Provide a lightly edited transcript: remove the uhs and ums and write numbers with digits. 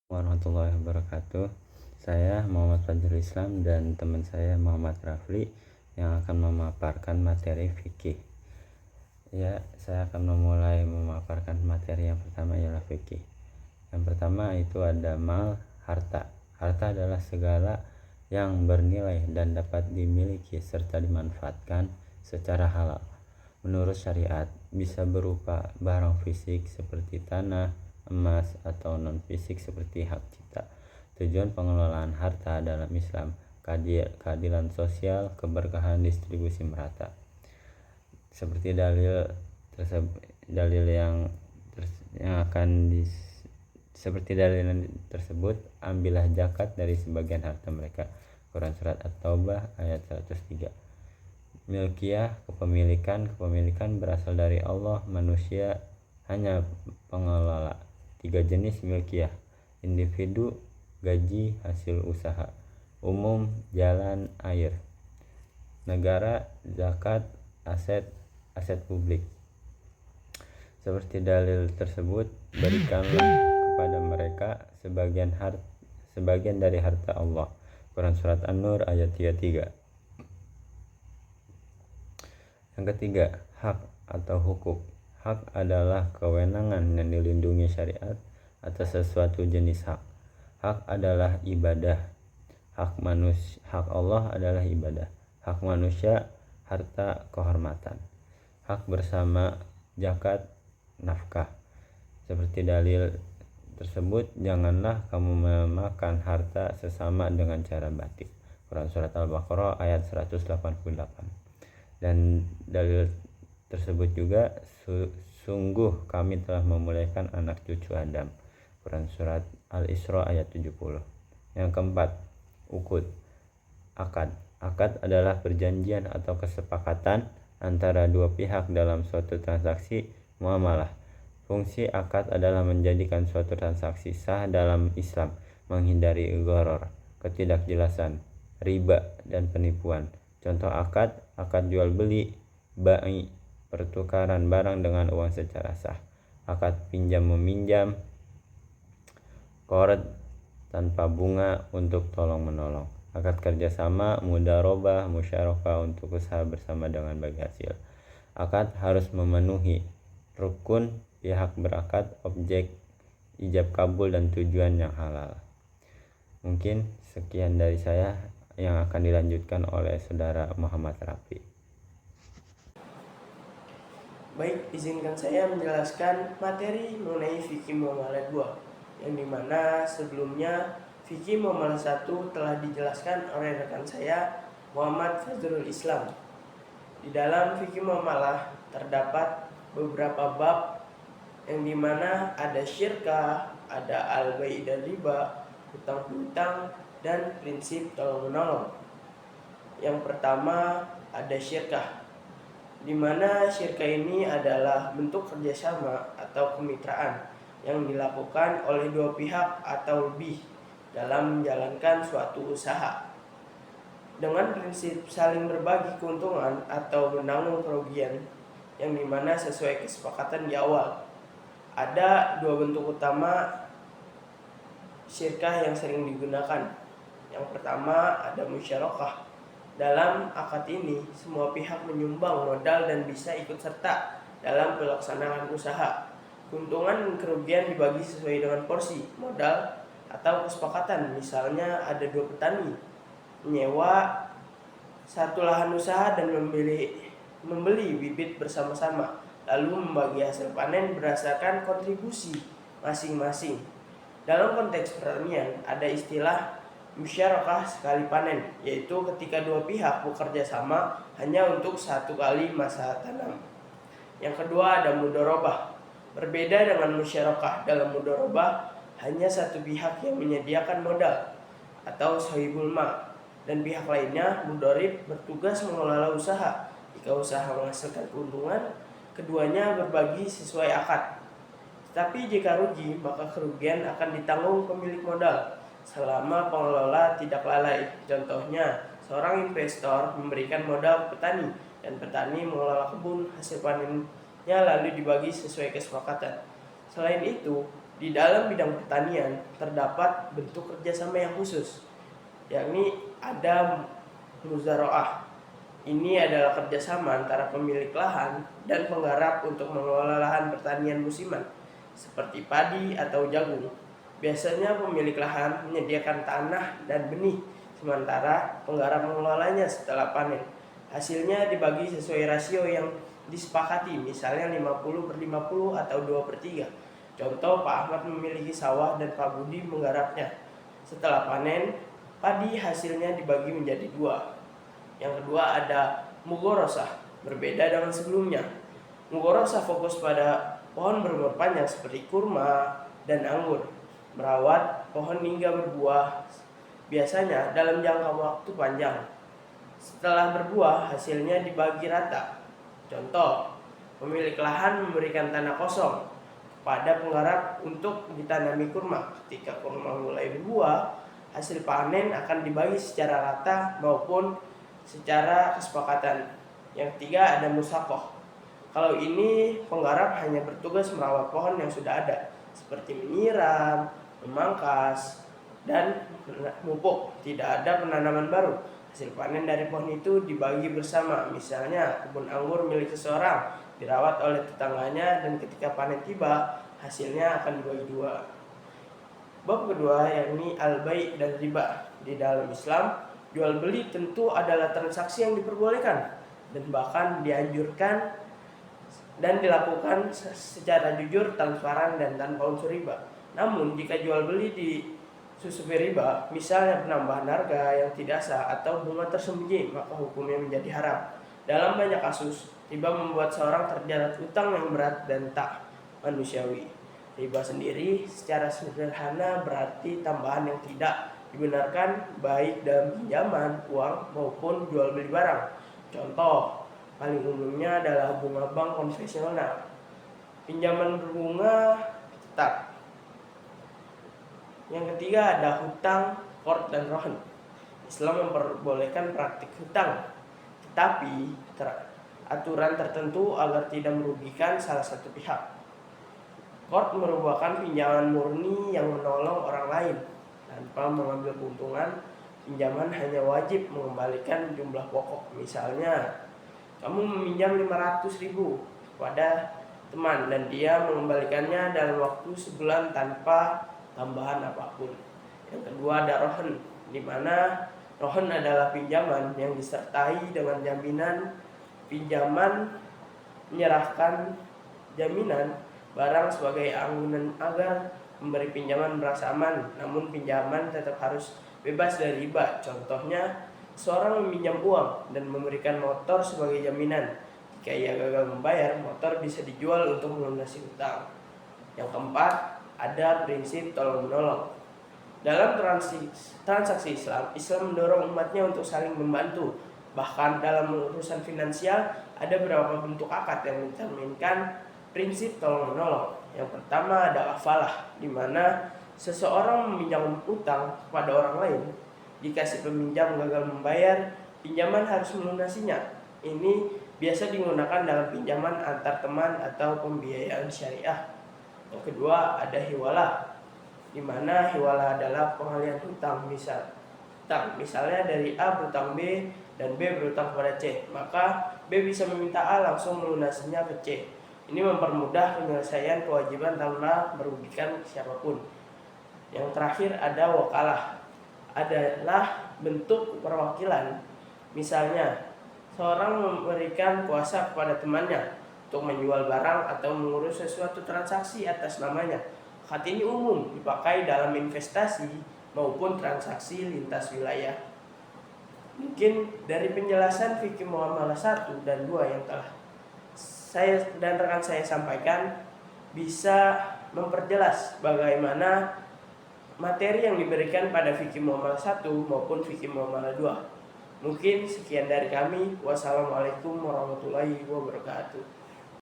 Warahmatullahi wabarakatuh. Saya Muhammad Fajrul Islam dan teman saya Muhammad Rafli yang akan memaparkan materi fikih. Ya, saya akan memulai memaparkan materi yang pertama ialah fikih. Yang pertama itu ada mal, harta. Harta adalah segala yang bernilai dan dapat dimiliki serta dimanfaatkan secara halal. Menurut syariat, bisa berupa barang fisik seperti tanah, emas, atau non-fisik seperti hak cipta. Tujuan pengelolaan harta dalam Islam, keadilan sosial, keberkahan, distribusi merata. Seperti dalil seperti dalil tersebut, ambillah zakat dari sebagian harta mereka. Quran surat At-Taubah ayat 103. Milkiyah, kepemilikan berasal dari Allah, manusia hanya pengelola. 3 jenis milkiyah: individu, gaji, hasil usaha; umum, jalan, air; negara, zakat, aset publik. Seperti dalil tersebut, berikanlah kepada mereka sebagian dari harta Allah. Quran surat An-Nur ayat 33. Yang ketiga, hak atau hukuk. Hak adalah kewenangan yang dilindungi syariat atas sesuatu jenis hak. Hak adalah ibadah. Hak Allah adalah ibadah. Hak manusia, harta, kehormatan. Hak bersama, zakat, nafkah. Seperti dalil tersebut, janganlah kamu memakan harta sesama dengan cara batil. Quran surat Al-Baqarah ayat 188. Dan dalil tersebut juga, sungguh kami telah memulaikan anak cucu Adam. Quran surat Al-Isra ayat 70. Yang keempat, uqud, akad. Akad adalah perjanjian atau kesepakatan antara dua pihak dalam suatu transaksi muamalah. Fungsi akad adalah menjadikan suatu transaksi sah dalam Islam, menghindari gharar, ketidakjelasan, riba, dan penipuan. Contoh akad jual beli, bai, pertukaran barang dengan uang secara sah. Akad pinjam meminjam, qard, tanpa bunga untuk tolong menolong. Akad kerjasama, mudharabah, musyarakah untuk usaha bersama dengan bagi hasil. Akad harus memenuhi rukun, pihak berakad, objek, ijab kabul, dan tujuan yang halal. Mungkin sekian dari saya, yang akan dilanjutkan oleh saudara Muhammad Rafi. Baik, izinkan saya menjelaskan materi mengenai fikih muamalah 2, yang dimana sebelumnya fikih muamalah 1 telah dijelaskan oleh rekan saya Muhammad Fajrul Islam. Di dalam fikih muamalah terdapat beberapa bab, yang dimana ada syirkah, ada al-bai' dan riba, hutang piutang, dan prinsip tolong menolong. Yang pertama ada syirkah, di mana syirkah ini adalah bentuk kerjasama atau kemitraan yang dilakukan oleh dua pihak atau lebih dalam menjalankan suatu usaha dengan prinsip saling berbagi keuntungan atau menanggung kerugian, yang dimana sesuai kesepakatan di awal. Ada dua bentuk utama syirkah yang sering digunakan. Yang pertama ada musyarakah. Dalam akad ini, semua pihak menyumbang modal dan bisa ikut serta dalam pelaksanaan usaha. Keuntungan dan kerugian dibagi sesuai dengan porsi modal atau kesepakatan. Misalnya ada dua petani menyewa satu lahan usaha dan membeli bibit bersama-sama, lalu membagi hasil panen berdasarkan kontribusi masing-masing. Dalam konteks pertanian ada istilah musyarakah sekali panen, yaitu ketika dua pihak bekerja sama hanya untuk satu kali masa tanam. Yang kedua ada mudharabah. Berbeda dengan musyarakah, dalam mudharabah hanya satu pihak yang menyediakan modal atau sahibul ma, dan pihak lainnya mudharib bertugas mengelola usaha. Jika usaha menghasilkan keuntungan, keduanya berbagi sesuai akad. Tetapi jika rugi, maka kerugian akan ditanggung pemilik modal selama pengelola tidak lalai. Contohnya, seorang investor memberikan modal ke petani dan petani mengelola kebun, hasil panennya lalu dibagi sesuai kesepakatan. Selain itu, Di dalam bidang pertanian terdapat bentuk kerjasama yang khusus, yakni ada muzaraah. Ini adalah kerjasama antara pemilik lahan dan penggarap untuk mengelola lahan pertanian musiman, seperti padi atau jagung. Biasanya pemilik lahan menyediakan tanah dan benih, sementara penggarap mengelolanya setelah panen. Hasilnya dibagi sesuai rasio yang disepakati, misalnya 50/50 atau 2/3. Contoh, Pak Ahmad memiliki sawah dan Pak Budi menggarapnya. Setelah panen, padi hasilnya dibagi menjadi 2. Yang kedua ada mugorosah, berbeda dengan sebelumnya. Mugorosah fokus pada pohon berumur panjang seperti kurma dan anggur, merawat pohon hingga berbuah, biasanya dalam jangka waktu panjang. Setelah berbuah, hasilnya dibagi rata. Contoh, pemilik lahan memberikan tanah kosong pada penggarap untuk ditanami kurma. Ketika kurma mulai berbuah, hasil panen akan dibagi secara rata maupun secara kesepakatan. Yang ketiga ada musakoh. Kalau ini penggarap hanya bertugas merawat pohon yang sudah ada, seperti menyiram, memangkas, dan memupuk. Tidak ada penanaman baru. Hasil panen dari pohon itu dibagi bersama. Misalnya kebun anggur milik seseorang dirawat oleh tetangganya, dan ketika panen tiba hasilnya akan dibagi 2. Bab kedua yakni al-bai' dan riba. Di dalam Islam, jual beli tentu adalah transaksi yang diperbolehkan dan bahkan dianjurkan dan dilakukan secara jujur, transparan, dan tanpa unsur riba. Namun jika jual beli disusupi riba, misalnya penambahan harga yang tidak sah atau bunga tersembunyi, maka hukumnya menjadi haram. Dalam banyak kasus, riba membuat seorang terjerat utang yang berat dan tak manusiawi. Riba sendiri secara sederhana berarti tambahan yang tidak dibenarkan baik dalam pinjaman uang maupun jual beli barang. Contoh paling umumnya adalah bunga bank konvensional. Pinjaman berbunga tetap. Yang ketiga ada hutang, qard, dan rohan. Islam memperbolehkan praktik hutang, tetapi aturan tertentu agar tidak merugikan salah satu pihak. Qard merupakan pinjaman murni yang menolong orang lain tanpa mengambil keuntungan. Pinjaman hanya wajib mengembalikan jumlah pokok. Misalnya, kamu meminjam 500.000 kepada teman dan dia mengembalikannya dalam waktu sebulan tanpa tambahan apapun. Yang kedua ada rohan, di mana rohan adalah pinjaman yang disertai dengan jaminan. Pinjaman menyerahkan jaminan barang sebagai anggunan agar memberi pinjaman merasa aman, namun pinjaman tetap harus bebas dari riba. Contohnya, seorang meminjam uang dan memberikan motor sebagai jaminan. Jika ia gagal membayar, motor bisa dijual untuk melunasi hutang. Yang keempat, ada prinsip tolong-menolong. Dalam transaksi Islam mendorong umatnya untuk saling membantu. Bahkan dalam urusan finansial, ada beberapa bentuk akad yang mencerminkan prinsip tolong-menolong. Yang pertama ada kafalah, di mana seseorang meminjam utang kepada orang lain. Jika si peminjam gagal membayar, pinjaman harus melunasinya. Ini biasa digunakan dalam pinjaman antar teman atau pembiayaan syariah. Yang kedua ada hiwalah, di mana hiwalah adalah pengalihan hutang. Misalnya dari A berutang B dan B berutang kepada C, maka B bisa meminta A langsung melunasinya ke C. Ini mempermudah penyelesaian kewajiban tanpa merugikan siapapun. Yang terakhir ada wakalah, adalah bentuk perwakilan. Misalnya, seorang memberikan kuasa kepada temannya untuk menjual barang atau mengurus sesuatu transaksi atas namanya. Akad ini umum dipakai dalam investasi maupun transaksi lintas wilayah. Mungkin dari penjelasan fikih muamalah 1 dan 2 yang telah saya dan rekan saya sampaikan bisa memperjelas bagaimana materi yang diberikan pada fikih muamalah 1 maupun fikih muamalah 2. Mungkin sekian dari kami. Wassalamualaikum warahmatullahi wabarakatuh.